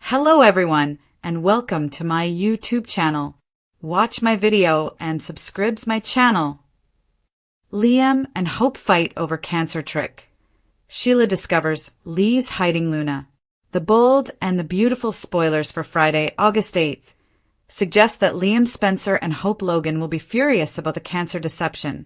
Hello everyone, and welcome to my YouTube channel. Watch my video and subscribe my channel. Liam and Hope fight over cancer trick. Sheila discovers Lee's hiding Luna. The bold and the beautiful spoilers for Friday, August 8th, suggest that Liam Spencer and Hope Logan will be furious about the cancer deception,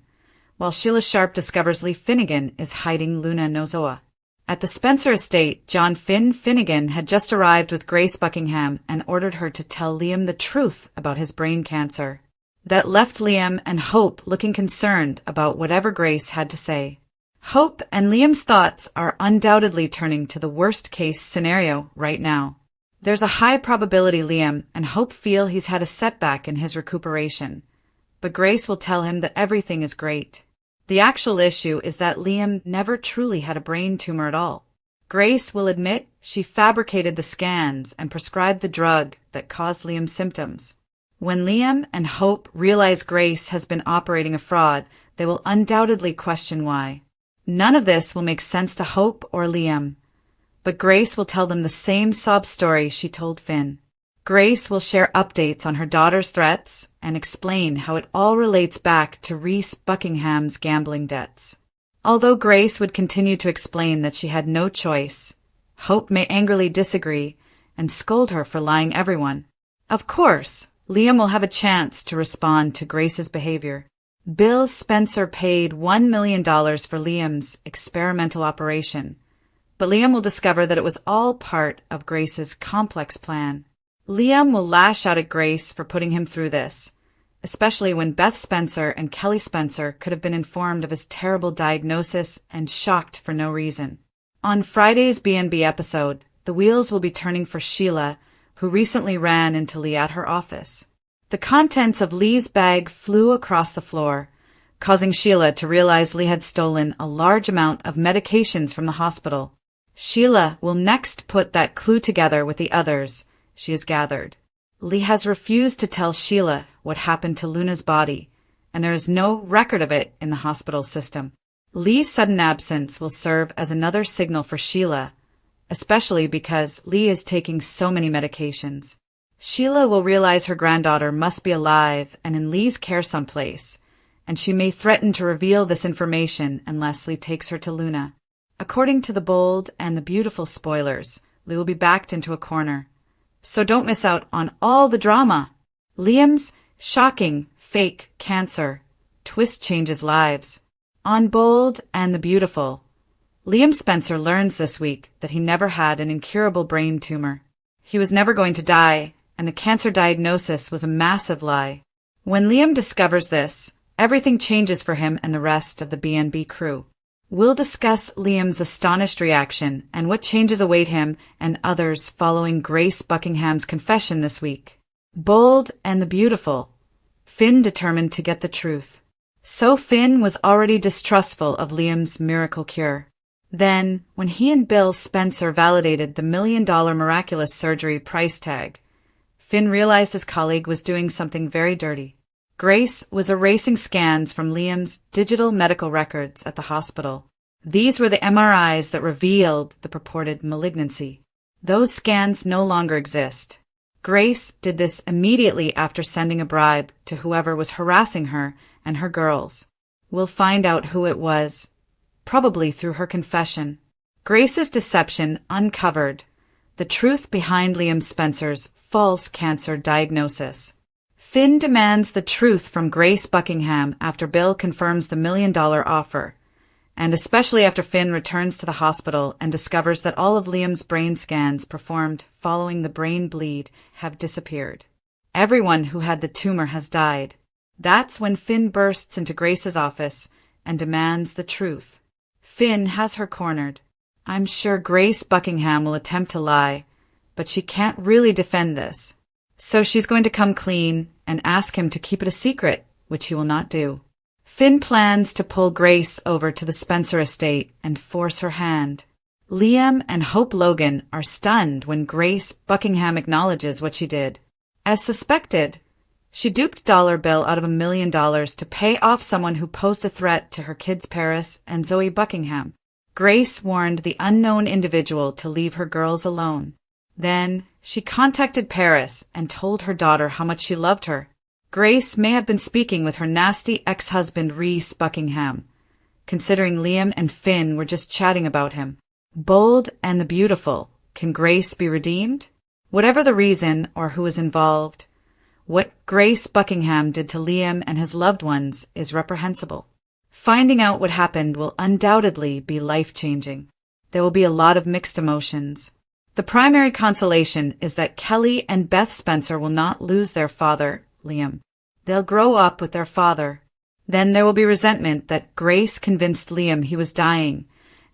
while Sheila Sharp discovers Lee Finnegan is hiding Luna Nozoa. At the Spencer estate, John Finnegan had just arrived with Grace Buckingham and ordered her to tell Liam the truth about his brain cancer. That left Liam and Hope looking concerned about whatever Grace had to say. Hope and Liam's thoughts are undoubtedly turning to the worst-case scenario right now. There's a high probability Liam and Hope feel he's had a setback in his recuperation, but Grace will tell him that everything is great. The actual issue is that Liam never truly had a brain tumor at all. Grace will admit she fabricated the scans and prescribed the drug that caused Liam's symptoms. When Liam and Hope realize Grace has been operating a fraud, they will undoubtedly question why. None of this will make sense to Hope or Liam, but Grace will tell them the same sob story she told Finn. Grace will share updates on her daughter's threats and explain how it all relates back to Reese Buckingham's gambling debts. Although Grace would continue to explain that she had no choice, Hope may angrily disagree and scold her for lying everyone. Of course, Liam will have a chance to respond to Grace's behavior. Bill Spencer paid $1 million for Liam's experimental operation, but Liam will discover that it was all part of Grace's complex plan. Liam will lash out at Grace for putting him through this, especially when Beth Spencer and Kelly Spencer could have been informed of his terrible diagnosis and shocked for no reason. On Friday's B&B episode, the wheels will be turning for Sheila, who recently ran into Lee at her office. The contents of Lee's bag flew across the floor, causing Sheila to realize Lee had stolen a large amount of medications from the hospital. Sheila will next put that clue together with the others she has gathered. Lee has refused to tell Sheila what happened to Luna's body, and there is no record of it in the hospital system. Lee's sudden absence will serve as another signal for Sheila, especially because Lee is taking so many medications. Sheila will realize her granddaughter must be alive and in Lee's care someplace, and she may threaten to reveal this information unless Lee takes her to Luna. According to the bold and the beautiful spoilers, Lee will be backed into a corner. So don't miss out on all the drama. Liam's shocking, fake cancer twist changes lives. On Bold and the Beautiful, Liam Spencer learns this week that he never had an incurable brain tumor. He was never going to die, and the cancer diagnosis was a massive lie. When Liam discovers this, everything changes for him and the rest of the B&B crew. We'll discuss Liam's astonished reaction and what changes await him and others following Grace Buckingham's confession this week. Bold and the Beautiful. Finn determined to get the truth. So Finn was already distrustful of Liam's miracle cure. Then, when he and Bill Spencer validated the $1 million miraculous surgery price tag, Finn realized his colleague was doing something very dirty. Grace was erasing scans from Liam's digital medical records at the hospital. These were the MRIs that revealed the purported malignancy. Those scans no longer exist. Grace did this immediately after sending a bribe to whoever was harassing her and her girls. We'll find out who it was, probably through her confession. Grace's deception uncovered the truth behind Liam Spencer's false cancer diagnosis. Finn demands the truth from Grace Buckingham after Bill confirms the $1 million offer, and especially after Finn returns to the hospital and discovers that all of Liam's brain scans performed following the brain bleed have disappeared. Everyone who had the tumor has died. That's when Finn bursts into Grace's office and demands the truth. Finn has her cornered. I'm sure Grace Buckingham will attempt to lie, but she can't really defend this. So she's going to come clean and ask him to keep it a secret, which he will not do. Finn plans to pull Grace over to the Spencer estate and force her hand. Liam and Hope Logan are stunned when Grace Buckingham acknowledges what she did. As suspected, she duped Dollar Bill out of $1 million to pay off someone who posed a threat to her kids Paris and Zoe Buckingham. Grace warned the unknown individual to leave her girls alone. Then She contacted Paris and told her daughter how much she loved her. Grace may have been speaking with her nasty ex-husband Rhys Buckingham, considering Liam and Finn were just chatting about him. Bold and the beautiful. Can Grace be redeemed? Whatever the reason or who is involved, what Grace Buckingham did to Liam and his loved ones is reprehensible. Finding out what happened will undoubtedly be life-changing. There will be a lot of mixed emotions. The primary consolation is that Kelly and Beth Spencer will not lose their father, Liam. They'll grow up with their father. Then there will be resentment that Grace convinced Liam he was dying,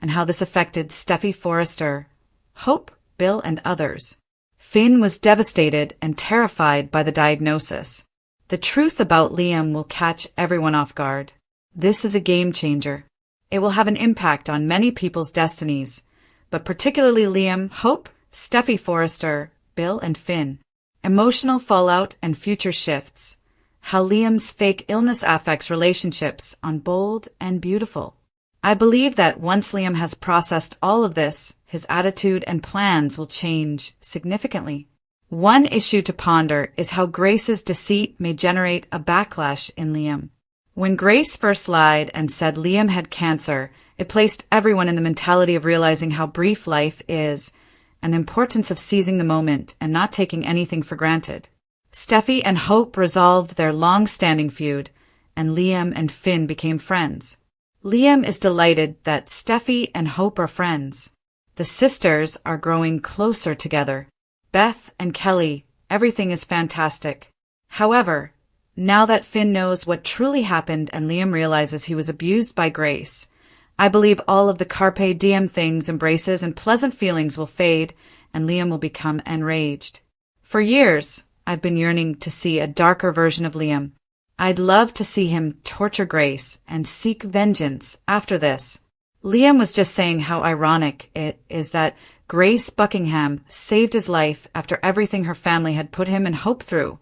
and how this affected Steffy Forrester, Hope, Bill, and others. Finn was devastated and terrified by the diagnosis. The truth about Liam will catch everyone off guard. This is a game changer. It will have an impact on many people's destinies, but particularly Liam, Hope, Steffy Forrester, Bill, and Finn. Emotional fallout and future shifts. How Liam's fake illness affects relationships on Bold and Beautiful. I believe that once Liam has processed all of this, his attitude and plans will change significantly. One issue to ponder is how Grace's deceit may generate a backlash in Liam. When Grace first lied and said Liam had cancer, it placed everyone in the mentality of realizing how brief life is and the importance of seizing the moment and not taking anything for granted. Steffy and Hope resolved their long-standing feud, and Liam and Finn became friends. Liam is delighted that Steffy and Hope are friends. The sisters are growing closer together. Beth and Kelly, everything is fantastic. However, now that Finn knows what truly happened and Liam realizes he was abused by Grace, I believe all of the carpe diem things, embraces, and pleasant feelings will fade, and Liam will become enraged. For years, I've been yearning to see a darker version of Liam. I'd love to see him torture Grace and seek vengeance after this. Liam was just saying how ironic it is that Grace Buckingham saved his life after everything her family had put him and Hope through,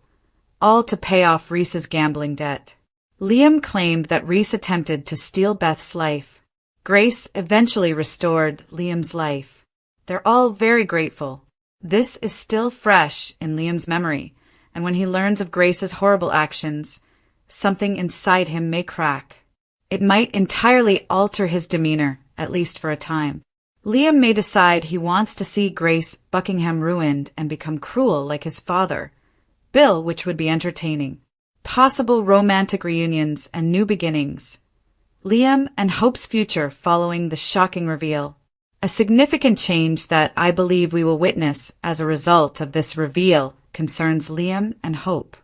all to pay off Rhys's gambling debt. Liam claimed that Rhys attempted to steal Beth's life. Grace eventually restored Liam's life. They're all very grateful. This is still fresh in Liam's memory, and when he learns of Grace's horrible actions, something inside him may crack. It might entirely alter his demeanor, at least for a time. Liam may decide he wants to see Grace Buckingham ruined and become cruel like his father, Bill, which would be entertaining. Possible romantic reunions and new beginnings. Liam and Hope's future following the shocking reveal. A significant change that I believe we will witness as a result of this reveal concerns Liam and Hope.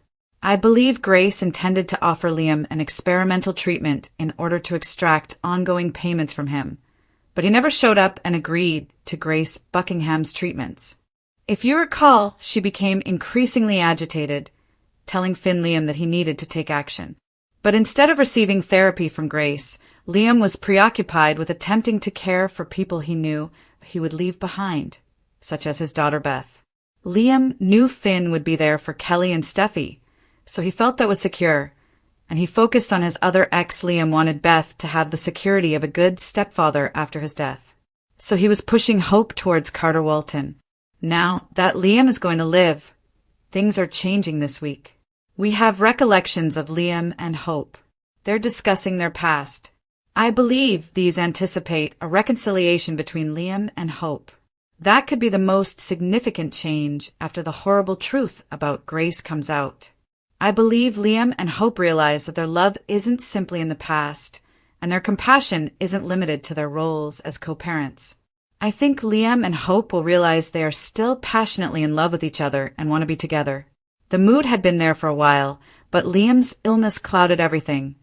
I believe Grace intended to offer Liam an experimental treatment in order to extract ongoing payments from him, but he never showed up and agreed to Grace Buckingham's treatments. If you recall, she became increasingly agitated, telling Finn Liam that he needed to take action. But instead of receiving therapy from Grace, Liam was preoccupied with attempting to care for people he knew he would leave behind, such as his daughter Beth. Liam knew Finn would be there for Kelly and Steffy, so he felt that was secure, and he focused on his other ex. Liam wanted Beth to have the security of a good stepfather after his death. So he was pushing Hope towards Carter Walton. Now that Liam is going to live, things are changing this week. We have recollections of Liam and Hope. They're discussing their past. I believe these anticipate a reconciliation between Liam and Hope. That could be the most significant change after the horrible truth about Grace comes out. I believe Liam and Hope realize that their love isn't simply in the past, and their compassion isn't limited to their roles as co-parents. I think Liam and Hope will realize they are still passionately in love with each other and want to be together. The mood had been there for a while, but Liam's illness clouded everything,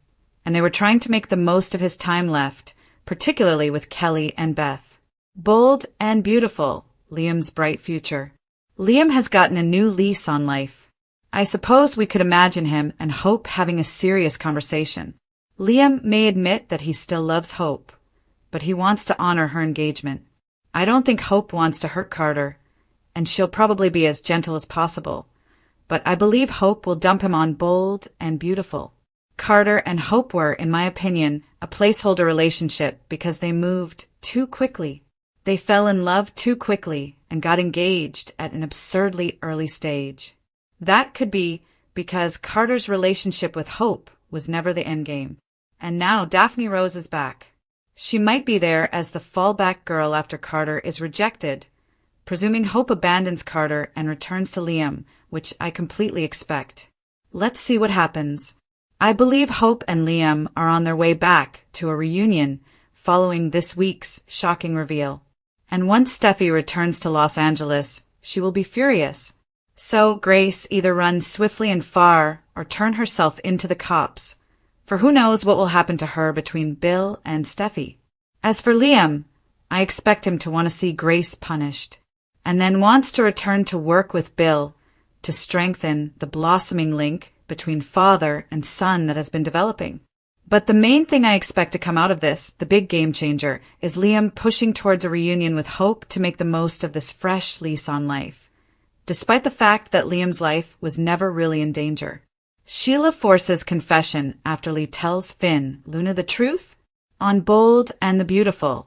and they were trying to make the most of his time left, particularly with Kelly and Beth. Bold and beautiful, Liam's bright future. Liam has gotten a new lease on life. I suppose we could imagine him and Hope having a serious conversation. Liam may admit that he still loves Hope, but he wants to honor her engagement. I don't think Hope wants to hurt Carter, and she'll probably be as gentle as possible. But I believe Hope will dump him on Bold and Beautiful. Carter and Hope were, in my opinion, a placeholder relationship because they moved too quickly. They fell in love too quickly, and got engaged at an absurdly early stage. That could be because Carter's relationship with Hope was never the endgame. And now Daphne Rose is back. She might be there as the fallback girl after Carter is rejected, presuming Hope abandons Carter and returns to Liam, which I completely expect. Let's see what happens. I believe Hope and Liam are on their way back to a reunion following this week's shocking reveal. And once Steffy returns to Los Angeles, she will be furious. So Grace either run swiftly and far or turn herself into the cops, for who knows what will happen to her between Bill and Steffy. As for Liam, I expect him to want to see Grace punished, and then wants to return to work with Bill to strengthen the blossoming link between father and son that has been developing. But the main thing I expect to come out of this, the big game changer, is Liam pushing towards a reunion with Hope to make the most of this fresh lease on life, despite the fact that Liam's life was never really in danger. Sheila forces confession after Lee tells Finn, Luna, the truth. On Bold and the Beautiful,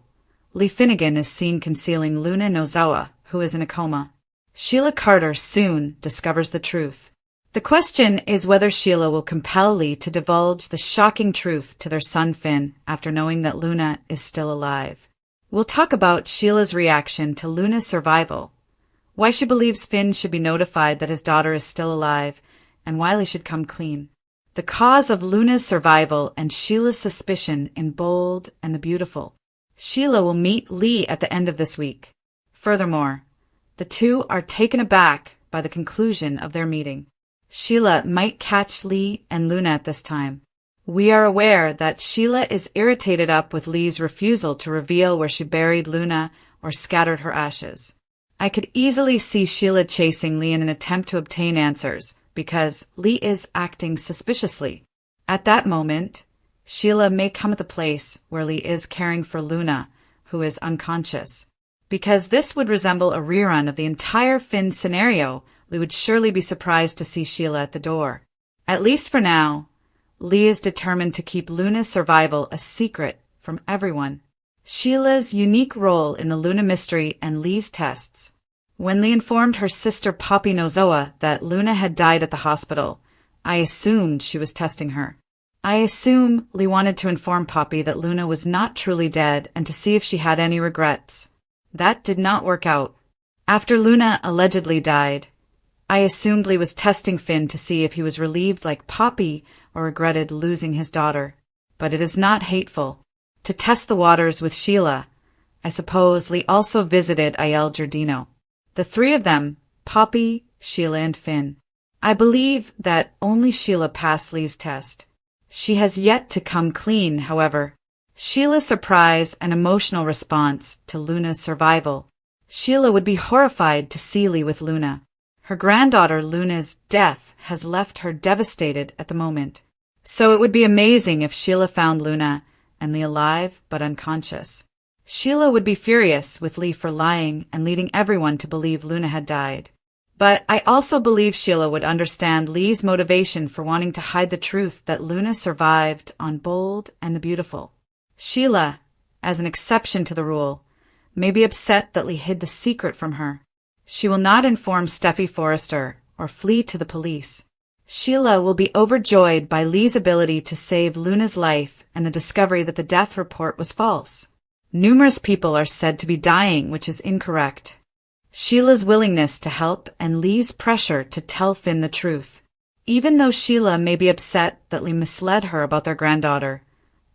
Lee Finnegan is seen concealing Luna Nozawa, who is in a coma. Sheila Carter soon discovers the truth. The question is whether Sheila will compel Lee to divulge the shocking truth to their son Finn after knowing that Luna is still alive. We'll talk about Sheila's reaction to Luna's survival, why she believes Finn should be notified that his daughter is still alive, and why Lee should come clean. The cause of Luna's survival and Sheila's suspicion in Bold and the Beautiful. Sheila will meet Lee at the end of this week. Furthermore, the two are taken aback by the conclusion of their meeting. Sheila might catch Lee and Luna at this time. We are aware that Sheila is irritated up with Lee's refusal to reveal where she buried Luna or scattered her ashes. I could easily see Sheila chasing Lee in an attempt to obtain answers, because Lee is acting suspiciously. At that moment, Sheila may come at the place where Lee is caring for Luna, who is unconscious. Because this would resemble a rerun of the entire Finn scenario, Lee would surely be surprised to see Sheila at the door. At least for now, Lee is determined to keep Luna's survival a secret from everyone. Sheila's unique role in the Luna mystery and Lee's tests. When Lee informed her sister Poppy Nozawa that Luna had died at the hospital, I assumed she was testing her. I assume Lee wanted to inform Poppy that Luna was not truly dead and to see if she had any regrets. That did not work out. After Luna allegedly died, I assumed Lee was testing Finn to see if he was relieved like Poppy or regretted losing his daughter. But it is not hateful. To test the waters with Sheila, I suppose Lee also visited Aiel Giardino. The three of them, Poppy, Sheila, and Finn. I believe that only Sheila passed Lee's test. She has yet to come clean, however. Sheila's surprise and emotional response to Luna's survival. Sheila would be horrified to see Lee with Luna. Her granddaughter Luna's death has left her devastated at the moment. So it would be amazing if Sheila found Luna and Lee alive but unconscious. Sheila would be furious with Lee for lying and leading everyone to believe Luna had died. But I also believe Sheila would understand Lee's motivation for wanting to hide the truth that Luna survived on Bold and the Beautiful. Sheila, as an exception to the rule, may be upset that Lee hid the secret from her. She will not inform Steffy Forrester or flee to the police. Sheila will be overjoyed by Lee's ability to save Luna's life and the discovery that the death report was false. Numerous people are said to be dying, which is incorrect. Sheila's willingness to help and Lee's pressure to tell Finn the truth. Even though Sheila may be upset that Lee misled her about their granddaughter,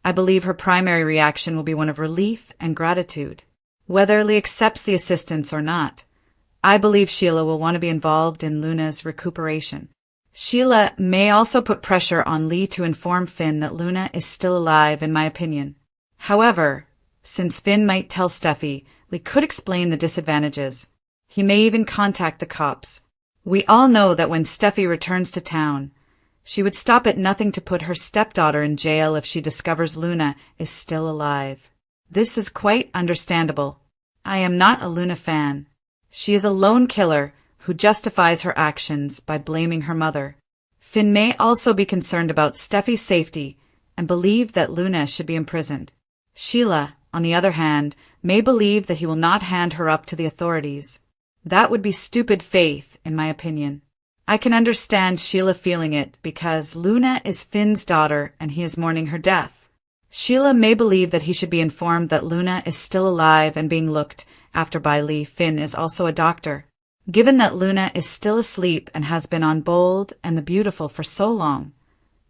I believe her primary reaction will be one of relief and gratitude. Whether Lee accepts the assistance or not, I believe Sheila will want to be involved in Luna's recuperation. Sheila may also put pressure on Lee to inform Finn that Luna is still alive, in my opinion. However, since Finn might tell Steffy, Lee could explain the disadvantages. He may even contact the cops. We all know that when Steffy returns to town, she would stop at nothing to put her stepdaughter in jail if she discovers Luna is still alive. This is quite understandable. I am not a Luna fan. She is a lone killer who justifies her actions by blaming her mother. Finn may also be concerned about Steffy's safety and believe that Luna should be imprisoned. Sheila, on the other hand, may believe that he will not hand her up to the authorities. That would be stupid faith, in my opinion. I can understand Sheila feeling it because Luna is Finn's daughter and he is mourning her death. Sheila may believe that he should be informed that Luna is still alive and being looked after by Lee. Finn is also a doctor. Given that Luna is still asleep and has been on Bold and the Beautiful for so long,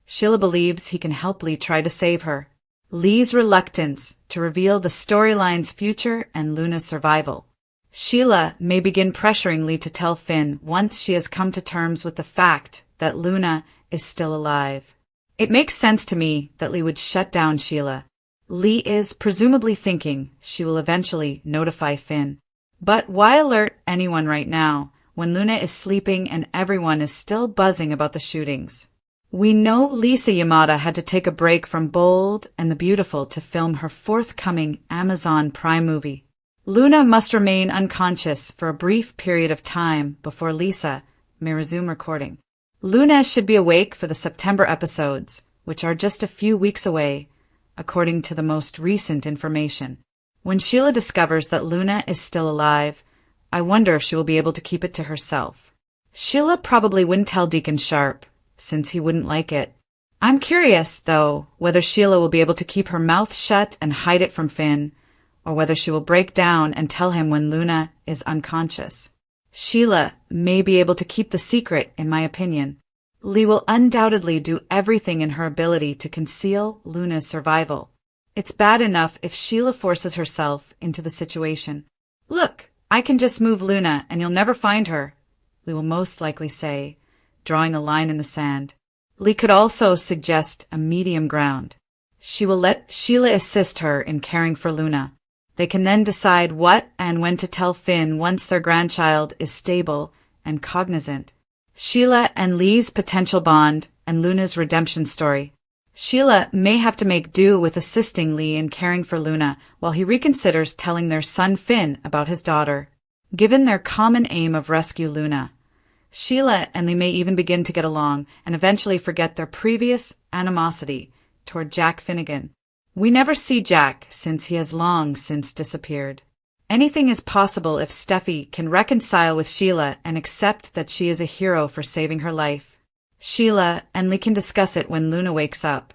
Sheila believes he can help Lee try to save her. Lee's reluctance to reveal the storyline's future and Luna's survival. Sheila may begin pressuring Lee to tell Finn once she has come to terms with the fact that Luna is still alive. It makes sense to me that Lee would shut down Sheila. Lee is presumably thinking she will eventually notify Finn. But why alert anyone right now when Luna is sleeping and everyone is still buzzing about the shootings? We know Lisa Yamada had to take a break from Bold and the Beautiful to film her forthcoming Amazon Prime movie. Luna must remain unconscious for a brief period of time before Lisa may resume recording. Luna should be awake for the September episodes, which are just a few weeks away, according to the most recent information. When Sheila discovers that Luna is still alive, I wonder if she will be able to keep it to herself. Sheila probably wouldn't tell Deacon Sharp, since he wouldn't like it. I'm curious, though, whether Sheila will be able to keep her mouth shut and hide it from Finn, or whether she will break down and tell him when Luna is unconscious. Sheila may be able to keep the secret, in my opinion. Lee will undoubtedly do everything in her ability to conceal Luna's survival. It's bad enough if Sheila forces herself into the situation. Look, I can just move Luna and you'll never find her, Lee will most likely say, drawing a line in the sand. Lee could also suggest a medium ground. She will let Sheila assist her in caring for Luna. They can then decide what and when to tell Finn once their grandchild is stable and cognizant. Sheila and Lee's potential bond and Luna's redemption story. Sheila may have to make do with assisting Lee in caring for Luna while he reconsiders telling their son Finn about his daughter. Given their common aim of rescue Luna, Sheila and Lee may even begin to get along and eventually forget their previous animosity toward Jack Finnegan. We never see Jack since he has long since disappeared. Anything is possible if Steffy can reconcile with Sheila and accept that she is a hero for saving her life. Sheila and Lee can discuss it when Luna wakes up,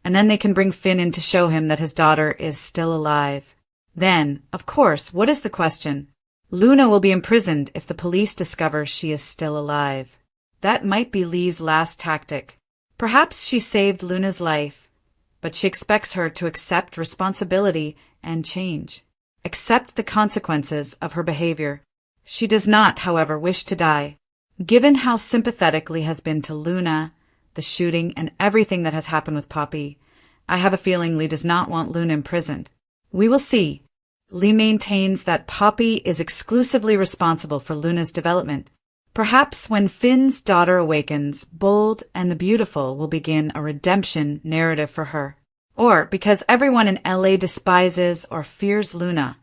and then they can bring Finn in to show him that his daughter is still alive. Then, of course, what is the question? Luna will be imprisoned if the police discover she is still alive. That might be Lee's last tactic. Perhaps she saved Luna's life, but she expects her to accept responsibility and change. Accept the consequences of her behavior. She does not, however, wish to die. Given how sympathetic Lee has been to Luna, the shooting, and everything that has happened with Poppy, I have a feeling Lee does not want Luna imprisoned. We will see. Lee maintains that Poppy is exclusively responsible for Luna's development. Perhaps when Finn's daughter awakens, Bold and the Beautiful will begin a redemption narrative for her. Or because everyone in LA despises or fears Luna,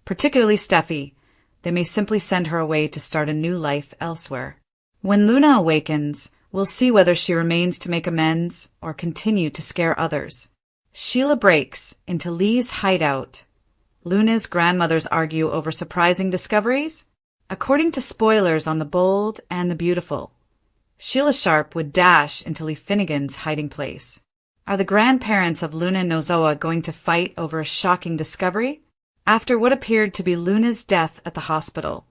particularly Steffy, they may simply send her away to start a new life elsewhere. When Luna awakens, we'll see whether she remains to make amends or continue to scare others. Sheila breaks into Lee's hideout. Luna's grandmothers argue over surprising discoveries. According to spoilers on The Bold and the Beautiful, Sheila Sharp would dash into Lee Finnegan's hiding place. Are the grandparents of Luna and Nozoa going to fight over a shocking discovery? After what appeared to be Luna's death at the hospital,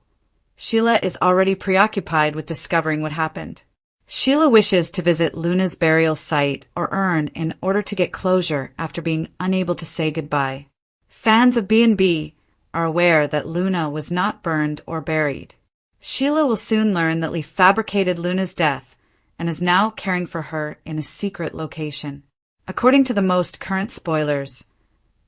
Sheila is already preoccupied with discovering what happened. Sheila wishes to visit Luna's burial site or urn in order to get closure after being unable to say goodbye. Fans of B&B are aware that Luna was not burned or buried. Sheila will soon learn that Lee fabricated Luna's death and is now caring for her in a secret location. According to the most current spoilers,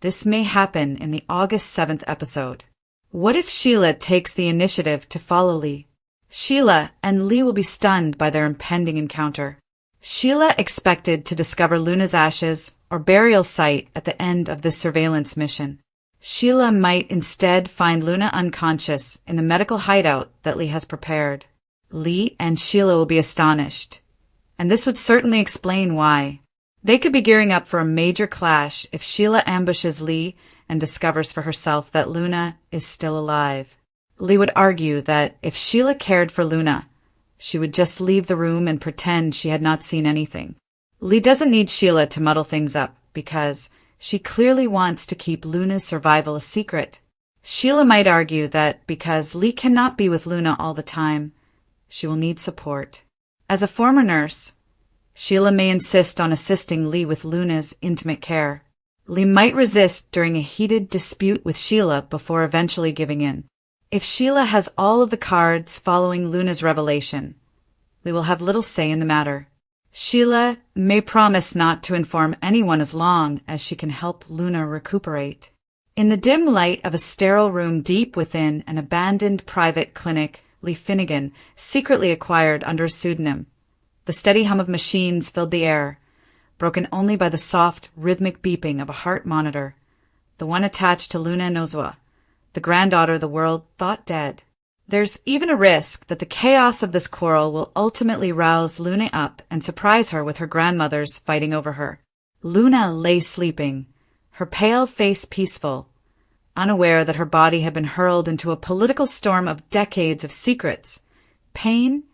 this may happen in the August 7th episode. What if Sheila takes the initiative to follow Lee? Sheila and Lee will be stunned by their impending encounter. Sheila expected to discover Luna's ashes or burial site at the end of this surveillance mission. Sheila might instead find Luna unconscious in the medical hideout that Lee has prepared. Lee and Sheila will be astonished, and this would certainly explain why. They could be gearing up for a major clash if Sheila ambushes Lee and discovers for herself that Luna is still alive. Lee would argue that if Sheila cared for Luna, she would just leave the room and pretend she had not seen anything. Lee doesn't need Sheila to muddle things up because she clearly wants to keep Luna's survival a secret. Sheila might argue that because Lee cannot be with Luna all the time, she will need support. As a former nurse, Sheila may insist on assisting Lee with Luna's intimate care. Lee might resist during a heated dispute with Sheila before eventually giving in. If Sheila has all of the cards following Luna's revelation, Lee will have little say in the matter. Sheila may promise not to inform anyone as long as she can help Luna recuperate. In the dim light of a sterile room deep within an abandoned private clinic Lee Finnegan secretly acquired under a pseudonym, the steady hum of machines filled the air, broken only by the soft, rhythmic beeping of a heart monitor, the one attached to Luna Nozwa, the granddaughter the world thought dead. There's even a risk that the chaos of this quarrel will ultimately rouse Luna up and surprise her with her grandmothers fighting over her. Luna lay sleeping, her pale face peaceful, unaware that her body had been hurled into a political storm of decades of secrets, pain,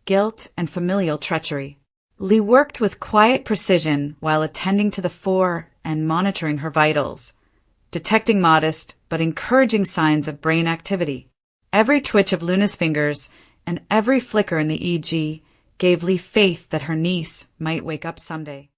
guilt, and familial treachery. Lee worked with quiet precision while attending to the fore and monitoring her vitals, detecting modest but encouraging signs of brain activity. Every twitch of Luna's fingers and every flicker in the EEG gave Lee faith that her niece might wake up someday.